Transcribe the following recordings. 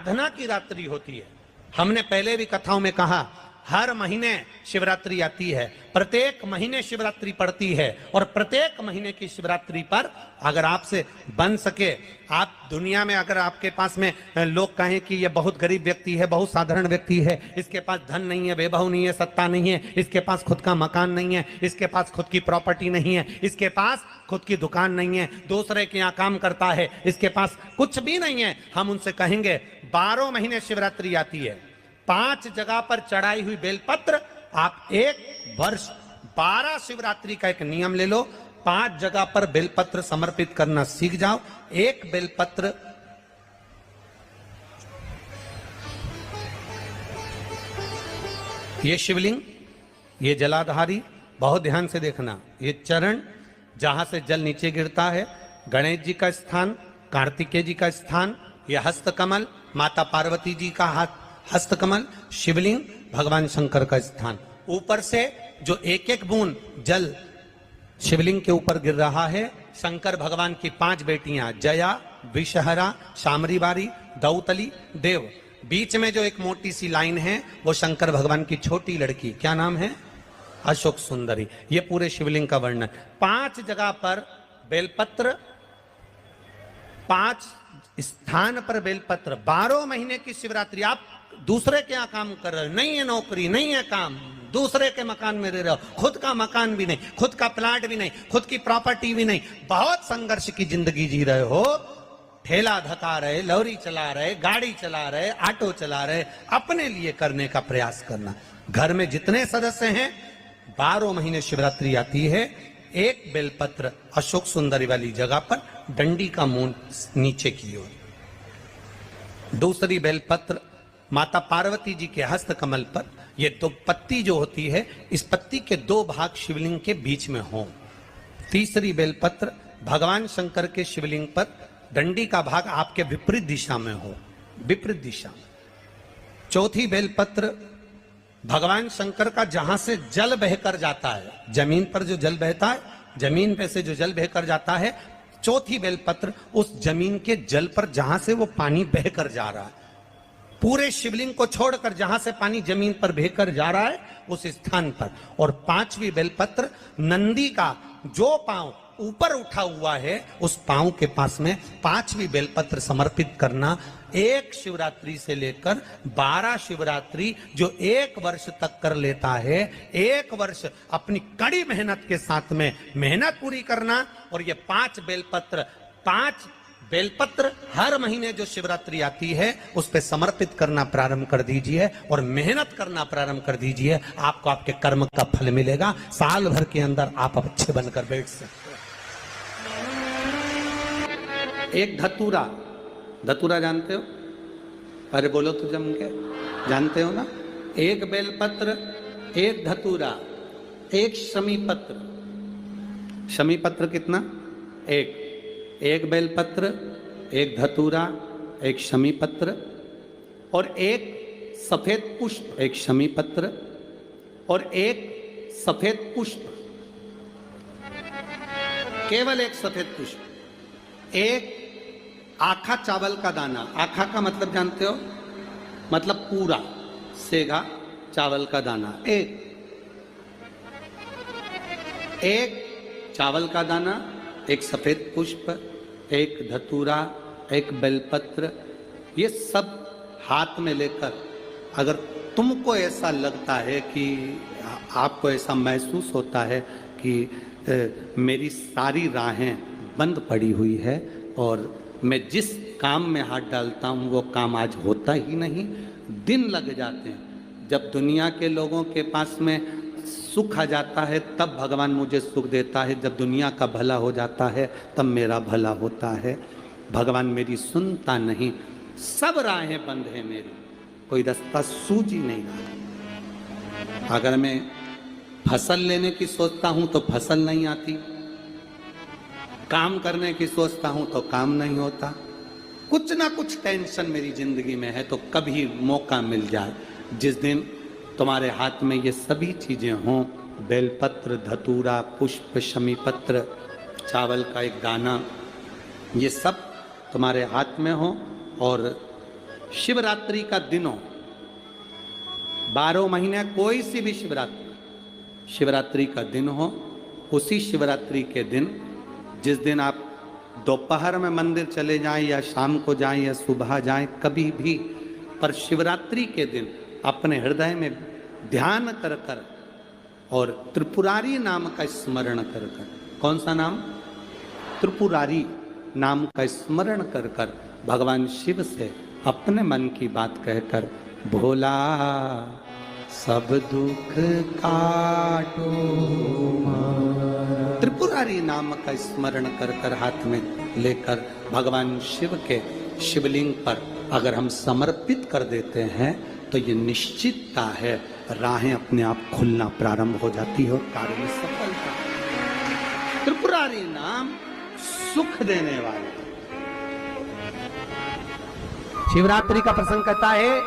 आराधना की रात्रि होती है। हमने पहले भी कथाओं में कहा, हर महीने शिवरात्रि आती है, प्रत्येक महीने शिवरात्रि पड़ती है, और प्रत्येक महीने की शिवरात्रि पर अगर आपसे बन सके, आप दुनिया में अगर आपके पास में लोग कहें कि ये बहुत गरीब व्यक्ति है, बहुत साधारण व्यक्ति है, इसके पास धन नहीं है, वैभव नहीं है, सत्ता नहीं है, इसके पास खुद का मकान नहीं है, इसके पास खुद की प्रॉपर्टी नहीं है, इसके पास खुद की दुकान नहीं है, दूसरे के यहाँ काम करता है, इसके पास कुछ भी नहीं है, हम उनसे कहेंगे 12 महीने शिवरात्रि आती है, 5 जगह पर चढ़ाई हुई बेलपत्र, आप एक वर्ष 12 शिवरात्रि का एक नियम ले लो, 5 जगह पर बेलपत्र समर्पित करना सीख जाओ। एक बेलपत्र ये शिवलिंग, ये जलाधारी, बहुत ध्यान से देखना, ये चरण जहां से जल नीचे गिरता है, गणेश जी का स्थान, कार्तिकेय जी का स्थान, ये हस्तकमल माता पार्वती जी का हाथ हस्तकमल, शिवलिंग भगवान शंकर का स्थान। ऊपर से जो एक एक बूंद जल शिवलिंग के ऊपर गिर रहा है, शंकर भगवान की 5 बेटियां जया, विषहरा, शामरीबारी, दौतली, देव। बीच में जो एक मोटी सी लाइन है वो शंकर भगवान की छोटी लड़की, क्या नाम है? अशोक सुंदरी। ये पूरे शिवलिंग का वर्णन। 5 जगह पर बेलपत्र, 5 स्थान पर बेलपत्र, 12 महीने की शिवरात्रि। आप दूसरे के यहाँ काम कर रहे हो, नहीं है नौकरी, नहीं है काम, दूसरे के मकान में रह रहे हो, खुद का मकान भी नहीं, खुद का प्लाट भी नहीं, खुद की प्रॉपर्टी भी नहीं, बहुत संघर्ष की जिंदगी जी रहे हो, ठेला धका रहे, लॉरी चला रहे, गाड़ी चला रहे, ऑटो चला रहे, अपने लिए करने का प्रयास करना। घर में जितने सदस्य हैं, 12 महीने शिवरात्रि आती है, एक बेलपत्र अशोक सुंदरी वाली जगह पर, डंडी का मुंह नीचे की ओर। दूसरी बेलपत्र माता पार्वती जी के हस्त कमल पर। ये 2 पत्ती जो होती है, इस पत्ती के 2 भाग शिवलिंग के बीच में हो। तीसरी बेलपत्र भगवान शंकर के शिवलिंग पर, डंडी का भाग आपके विपरीत दिशा में हो, विपरीत दिशा। चौथी बेलपत्र भगवान शंकर का जहां से जल बहकर जाता है, जमीन पर जो जल बहता है, जमीन पे से जो जल बहकर जाता है, चौथी बेलपत्र उस जमीन के जल पर जहां से वो पानी बहकर जा रहा है, पूरे शिवलिंग को छोड़कर जहां से पानी जमीन पर बहकर जा रहा है उस स्थान पर। और 5वीं बेलपत्र नंदी का जो पांव ऊपर उठा हुआ है, उस पांव के पास में 5वीं बेलपत्र समर्पित करना। एक शिवरात्रि से लेकर 12 शिवरात्रि जो 1 वर्ष तक कर लेता है, 1 वर्ष अपनी कड़ी मेहनत के साथ में मेहनत पूरी करना। और ये 5 बेलपत्र हर महीने जो शिवरात्रि आती है उस पे समर्पित करना प्रारंभ कर दीजिए और मेहनत करना प्रारंभ कर दीजिए। आपको आपके कर्म का फल मिलेगा। साल भर के अंदर आप अच्छे बनकर बैठ सकते हैं। एक धतूरा, धतूरा जानते हो? अरे बोलो तो जम के, जानते हो ना? एक बेलपत्र, एक धतूरा, एक शमीपत्र। शमीपत्र कितना? एक बेलपत्र, एक धतूरा, एक शमीपत्र और एक सफेद पुष्प। एक शमीपत्र और एक सफेद पुष्प, केवल एक सफेद पुष्प। एक आखा चावल का दाना। आखा का मतलब जानते हो? मतलब पूरा सेगा चावल का दाना। एक चावल का दाना, एक सफेद पुष्प, एक धतूरा, एक बेलपत्र, ये सब हाथ में लेकर अगर तुमको ऐसा लगता है कि आपको ऐसा महसूस होता है कि मेरी सारी राहें बंद पड़ी हुई है और मैं जिस काम में हाथ डालता हूँ वो काम आज होता ही नहीं, दिन लग जाते हैं। जब दुनिया के लोगों के पास में सुख आ जाता है तब भगवान मुझे सुख देता है, जब दुनिया का भला हो जाता है तब मेरा भला होता है। भगवान मेरी सुनता नहीं, सब राहें बंद है मेरी, कोई रास्ता सूझ ही नहीं रहा। अगर मैं फसल लेने की सोचता हूं तो फसल नहीं आती, काम करने की सोचता हूं तो काम नहीं होता, कुछ ना कुछ टेंशन मेरी जिंदगी में है। तो कभी मौका मिल जाए जिस दिन तुम्हारे हाथ में ये सभी चीजें हों, बेलपत्र, धतूरा, पुष्प, शमीपत्र, चावल का एक दाना, ये सब तुम्हारे हाथ में हो और शिवरात्रि का दिन हो, 12 महीने कोई सी भी शिवरात्रि का दिन हो, उसी शिवरात्रि के दिन जिस दिन आप दोपहर में मंदिर चले जाएं या शाम को जाएं या सुबह जाएं, कभी भी, पर शिवरात्रि के दिन अपने हृदय में ध्यान कर कर और त्रिपुरारी नाम का स्मरण कर कर, कौन सा नाम? त्रिपुरारी नाम का स्मरण कर कर भगवान शिव से अपने मन की बात कहकर, भोला सब दुख काटो, त्रिपुरारी नाम का स्मरण कर कर हाथ में लेकर भगवान शिव के शिवलिंग पर अगर हम समर्पित कर देते हैं तो ये निश्चितता है, राहें अपने आप खुलना प्रारंभ हो जाती है और कार्य में सफलता। त्रिपुरारी नाम सुख देने वाला। शिवरात्रि का प्रसंग कहता है,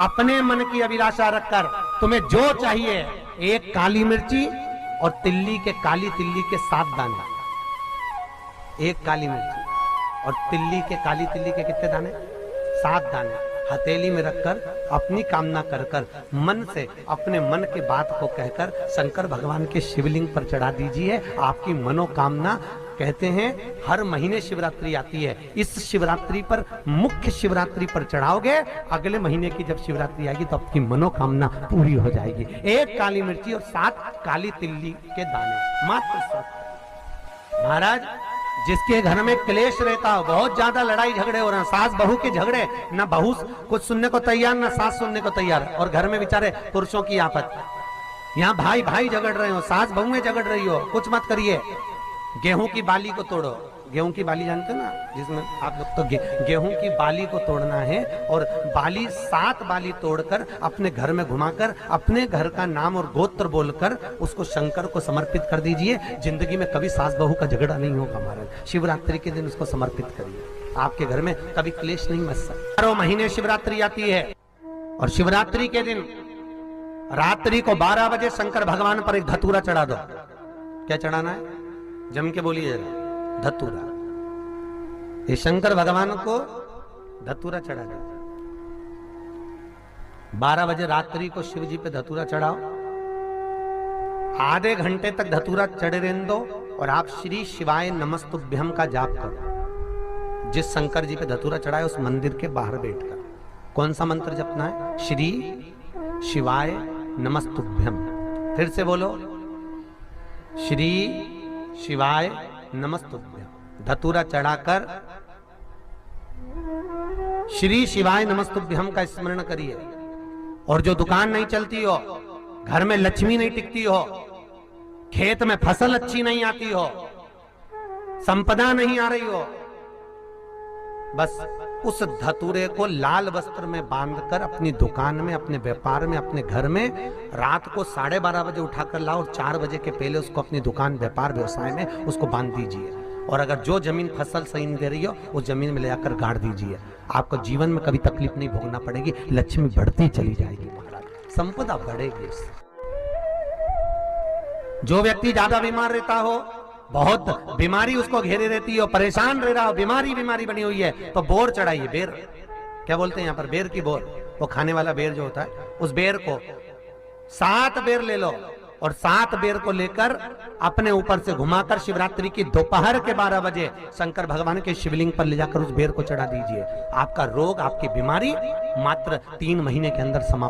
अपने मन की अभिलाषा रखकर तुम्हें जो चाहिए, एक काली मिर्ची और काली तिल्ली के 7 दाने, एक काली मिर्ची और काली तिल्ली के कितने दाने? 7 दाने हथेली में रखकर अपनी कामना कर कर मन से अपने मन की बात को कहकर शंकर भगवान के शिवलिंग पर चढ़ा दीजिए। आपकी मनोकामना, कहते हैं हर महीने शिवरात्रि आती है, इस शिवरात्रि पर, मुख्य शिवरात्रि पर चढ़ाओगे, अगले महीने की जब शिवरात्रि आएगी तो आपकी मनोकामना पूरी हो जाएगी। एक काली मिर्ची और 7 काली तिल्ली के दाने, मात्र 7। महाराज, जिसके घर में क्लेश रहता हो, बहुत ज्यादा लड़ाई झगड़े हो रहे हैं, सास बहू के झगड़े, ना बहू कुछ सुनने को तैयार ना सास सुनने को तैयार, और घर में बेचारे पुरुषों की आफत, यहाँ भाई भाई झगड़ रहे हो, सास बहू में झगड़ रही हो, कुछ मत करिए। गेहूं की बाली को तोड़ो, गेहूं की बाली जानते ना, जिसमें आप लोग तो गेहूं की बाली को तोड़ना है, और बाली 7 बाली तोड़कर अपने घर में घुमाकर अपने घर का नाम और गोत्र बोलकर उसको शंकर को समर्पित कर दीजिए। जिंदगी में कभी सास बहू का झगड़ा नहीं होगा महाराज। शिवरात्रि के दिन उसको समर्पित करिए, आपके घर में कभी क्लेश नहीं मच सकता। 12 महीने शिवरात्रि आती है, और शिवरात्रि के दिन रात्रि को 12 बजे शंकर भगवान पर एक धतूरा चढ़ा दो। क्या चढ़ाना है? जम के बोलिए जरा, धतूरा। ये शंकर भगवान को धतूरा चढ़ा दो। 12 बजे रात्रि को शिव जी पे धतूरा चढ़ाओ, आधे घंटे तक धतूरा चढ़े रहने दो, और आप श्री शिवाय नमस्तुभ्यम का जाप करो। जिस शंकर जी पे धतूरा चढ़ाए उस मंदिर के बाहर बैठकर कौन सा मंत्र जपना है? श्री शिवाय नमस्तुभ्यम। फिर से बोलो, श्री शिवाय नमस्तुभ्यम। धतूरा चढ़ाकर श्री शिवाय नमस्तुभ्यम का स्मरण करिए। और जो दुकान नहीं चलती हो, घर में लक्ष्मी नहीं टिकती हो, खेत में फसल अच्छी नहीं आती हो, संपदा नहीं आ रही हो, बस उस धतूरे को लाल वस्त्र में बांधकर अपनी दुकान में, अपने व्यापार में, अपने घर में रात को 12:30 बजे उठाकर लाओ, और 4 बजे के पहले उसको अपनी दुकान, व्यापार, व्यवसाय में उसको बांध दीजिए। और अगर जो जमीन फसल सही नहीं दे रही हो, उस जमीन में ले जाकर गाड़ दीजिए। आपको जीवन में कभी तकलीफ नहीं भोगना पड़ेगी, लक्ष्मी बढ़ती चली जाएगी महाराज, संपदा बढ़ेगी। जो व्यक्ति ज्यादा बीमार रहता हो, बहुत बीमारी उसको घेरे रहती है, परेशान रह रहा हो, बीमारी बनी हुई है, तो बोर चढ़ाइए। बेर, क्या बोलते हैं यहाँ पर? बेर की बोर, वो खाने वाला बेर जो होता है, उस बेर को 7 बेर ले लो, और 7 बेर को लेकर अपने ऊपर से घुमाकर शिवरात्रि की दोपहर के 12 बजे शंकर भगवान के शिवलिंग पर ले जाकर उस बेर को चढ़ा दीजिए। आपका रोग, आपकी बीमारी मात्र 3 महीने के अंदर समाप्त